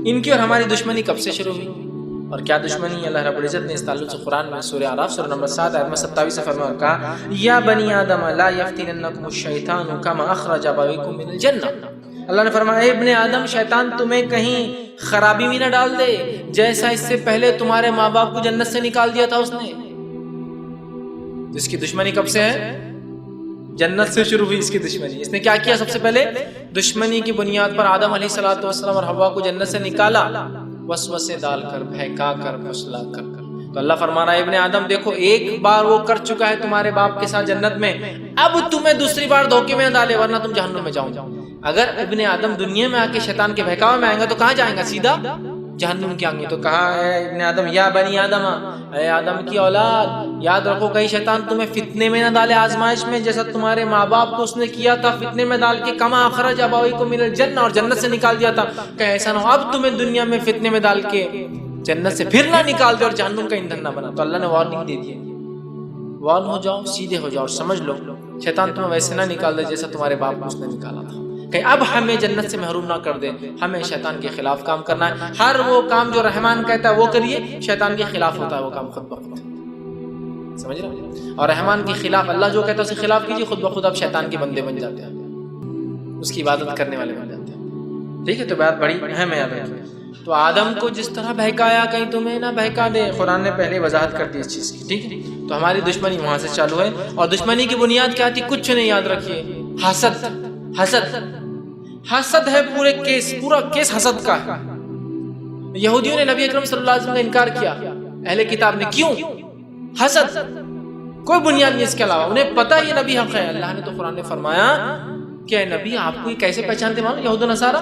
ان کی اور ہماری دشمنی کب سے شروع ہوئی اور کیا دشمنی؟ اللہ رب العزت نے اس تعلق سے قرآن میں سورہ اعراف سورہ نمبر 7 آیت 27 سے فرمایا اور کہا یا بنی آدم لا یفتننکم الشیطان کما اخرج ابویکم من الجنہ. اللہ نے فرمایا اے ابن آدم، شیطان تمہیں کہیں خرابی میں نہ ڈال دے جیسا اس سے پہلے تمہارے ماں باپ کو جنت سے نکال دیا تھا اس نے. اس کی دشمنی کب سے ہے؟ جنت سے شروع ہوئی اس کی دشمنی. اس نے کیا کیا؟ سب سے پہلے دشمنی کی بنیاد پر آدم علیہ السلام اور حوا کو جنت سے نکالا، وسوسے ڈال کر، بہکا کر، پھسلا کر. تو اللہ فرما رہا ہے ابن آدم دیکھو، ایک بار وہ کر چکا ہے تمہارے باپ کے ساتھ جنت میں، اب تمہیں دوسری بار دھوکے میں نہ ڈالے ورنہ تم جہنم میں جاؤ. اگر ابن آدم دنیا میں آ کے شیطان کے بہکاوے میں آئیں گا تو کہاں جائیں گا؟ سیدھا جہنم کے آئیں گے. تو کہا ہے ابن آدم یا بنی آدم، اے آدم کی اولاد، یاد رکھو کہیں شیطان تمہیں فتنے میں نہ ڈالے، آزمائش میں، جیسا تمہارے ماں باپ کو اس نے کیا تھا فتنے میں ڈال کے، کما اخرج ابویکم من الجنہ، اور جنت سے نکال دیا تھا. کہ ایسا نہ ہو اب تمہیں دنیا میں فتنے میں ڈال کے جنت سے پھر نہ نکال دے اور جہنم کا ایندھن نہ بنا. تو اللہ نے وارننگ دے دی ہے، وارن ہو جاؤ، سیدھے ہو جاؤ اور سمجھ لو شیطان تمہیں ویسے نہ نکال دے جیسا تمہارے باپ کو اس نے نکالا تھا. کہ اب ہمیں جنت سے محروم نہ کر دے، ہمیں شیطان کے خلاف کام کرنا ہے. ہر وہ کام جو رحمان کہتا ہے وہ کریے، شیطان کے خلاف ہوتا ہے وہ کام خود بخود. سمجھ رہے؟ اور رحمان کے خلاف اللہ جو کہتا ہے اس کے خلاف کیجیے، خود بخود اب شیطان کے بندے بن جاتے ہیں، اس کی عبادت کرنے والے بن جاتے ہیں. ٹھیک ہے، تو بات بڑی اہم ہے. تو آدم کو جس طرح بہکایا کہیں تمہیں نہ بہکا دے، قرآن نے پہلے وضاحت کر دی اس چیز کی. ٹھیک ہے، تو ہماری دشمنی وہاں سے چالو ہے. اور دشمنی کی بنیاد کیا تھی؟ کچھ نہیں، یاد رکھیے، حسد. حسد ہے پورے کیس، پورا کیس حسد کا ہے. یہودیوں نے نبی اکرم صلی اللہ علیہ وسلم کا انکار کیا، اہل کتاب نے. کیوں؟ حسد، کوئی بنیاد نہیں اس کے علاوہ. انہیں پتہ یہ نبی حق ہے. اللہ نے تو قرآن نے فرمایا کہ اے نبی آپ کو یہ کیسے پہچانتے معلوم؟ یہود و نصارہ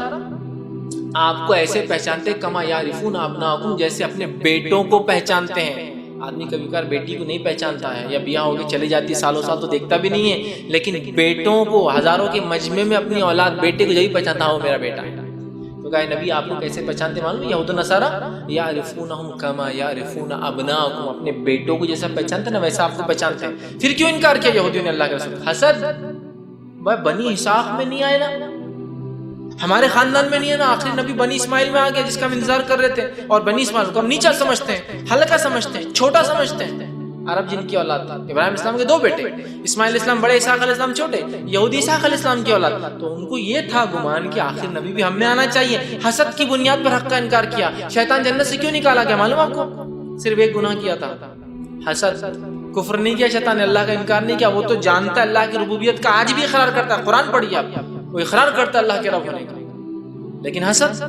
آپ کو ایسے پہچانتے کما یعرفون ابناءکم، جیسے اپنے بیٹوں کو پہچانتے ہیں. آدمی کبھی کبھار بیٹی کو نہیں پہچانتا ہے، یا بیاہ ہو کے چلی جاتی ہے سالوں سال تو دیکھتا بھی نہیں ہے، لیکن بیٹوں کو ہزاروں کے مجمع میں اپنی اولاد بیٹے کو یہی پہچانتا ہو میرا بیٹا. تو کہا نبی آپ کو کیسے پہچانتے معلوم؟ یہود و نصارہ یعرفونہم کما یعرفون ابناءکم، اپنے بیٹوں کو جیسا پہچانتے نا ویسا آپ کو پہچانتے ہیں. پھر کیوں انکار کیا یہودیوں نے اللہ کے رسول؟ حسد. بنی اسحاق میں نہیں آئے نا، ہمارے خاندان میں نہیں ہے نا، آخری نبی بنی اسماعیل میں آ گیا جس کا ہم انتظار کر رہے تھے. اور بنی اسماعیل کو ہم نیچا سمجھتے ہیں، ہلکا سمجھتے ہیں، چھوٹا سمجھتے ہیں. عرب جن کی اولاد تھی، ابراہیم اسلام کے 2 بیٹے، اسماعیل اسلام بڑے، اسحاق علیہ السلام چھوٹے، یہودی اسحاق علیہ السلام کی اولاد. تو ان کو یہ تھا گمان کہ آخر نبی بھی ہم میں آنا چاہیے. حسد کی بنیاد پر حق کا انکار کیا. شیطان جنت سے کیوں نکالا گیا معلوم آپ کو؟ صرف ایک گناہ کیا تھا، حسد. کفر نہیں کیا شیطان نے، اللہ کا انکار نہیں کیا. وہ تو جانتا ہے اللہ کی ربوبیت کا، آج بھی اقرار کرتا ہے. قرآن پڑھیے آپ، وہ اقرار کرتا ہے اللہ کے رب ہونے کا. لیکن حسد،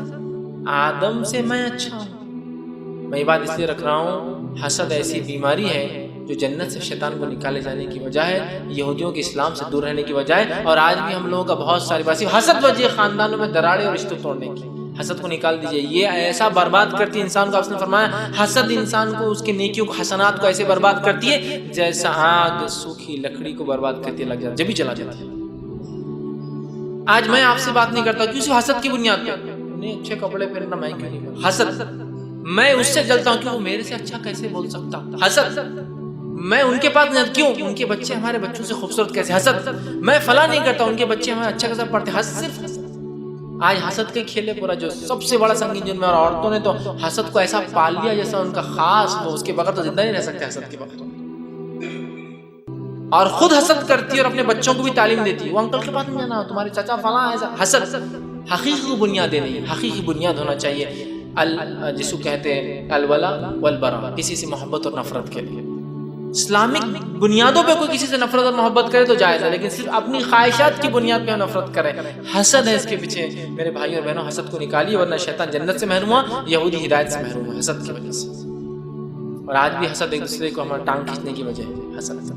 آدم سے میں اچھا ہوں. میں یہ بات اس لیے رکھ رہا ہوں، حسد ایسی بیماری ہے جو جنت سے شیطان کو نکالے جانے کی وجہ ہے، یہودیوں کے اسلام سے دور رہنے کی وجہ ہے. اور آج بھی ہم لوگوں کا بہت ساری بات حسد وجہ خاندانوں میں دراڑے اور رشتے توڑنے کی. حسد کو نکال دیجئے، یہ ایسا برباد کرتی ہے انسان کو. آپ نے فرمایا حسد انسان کو، اس کے نیکیوں کو، حسنات کو ایسے برباد کرتی ہے جیسا آگ سوکھی لکڑی کو برباد کرتی ہے، لگ جاتی جبھی چلا جاتی ہے. آج میں آپ سے بات نہیں کرتا کیوں؟ حسد کی بنیاد پہ. انہیں اچھے کپڑے پہننا میں کیوں نہیں کرتا؟ حسد. میں اس سے جلتا ہوں کیوں؟ وہ میرے سے اچھا کیسے بول سکتا؟ حسد. میں ان کے پاس نہیں، کیوں؟ ان کے بچے ہمارے بچوں سے خوبصورت کیسے؟ حسد. میں فلاں نہیں کرتا، ان کے بچے ہمیں اچھا کیسا پڑھتے؟ حسد. صرف آج حسد کے کھیلے پورا جو سب سے بڑا سنگین جرم ہے. اور عورتوں نے تو حسد کو ایسا پال لیا جیسا ان کا خاص، وہ اس کے بغیر تو زندہ نہیں رہ سکتے حسد کے بغیر. اور خود حسد کرتی ہے اور اپنے بچوں کو بھی تعلیم دیتی ہے، وہ انکل کے پاس نہیں جانا، تمہارے چچا فلاں ایسا. حسد حقیقی بنیادیں نہیں. حقیقی بنیاد ہونا چاہیے جس کو کہتے ہیں الولا والبرا، کسی سے محبت اور نفرت کے لیے. اسلامک بنیادوں پہ کوئی کسی سے نفرت اور محبت کرے تو جائز ہے، لیکن صرف اپنی خواہشات کی بنیاد پہ نفرت کرے. حسد ہے اس کے پیچھے. میرے بھائی اور بہنوں، حسد کو نکالیے ورنہ شیطان جنت سے محروم ہوا، یہودی ہدایت سے محروم ہوا حسد کی وجہ سے. اور آج بھی حسد ایک دوسرے کو ہمارا ٹانگ کھینچنے کی وجہ ہے. حسد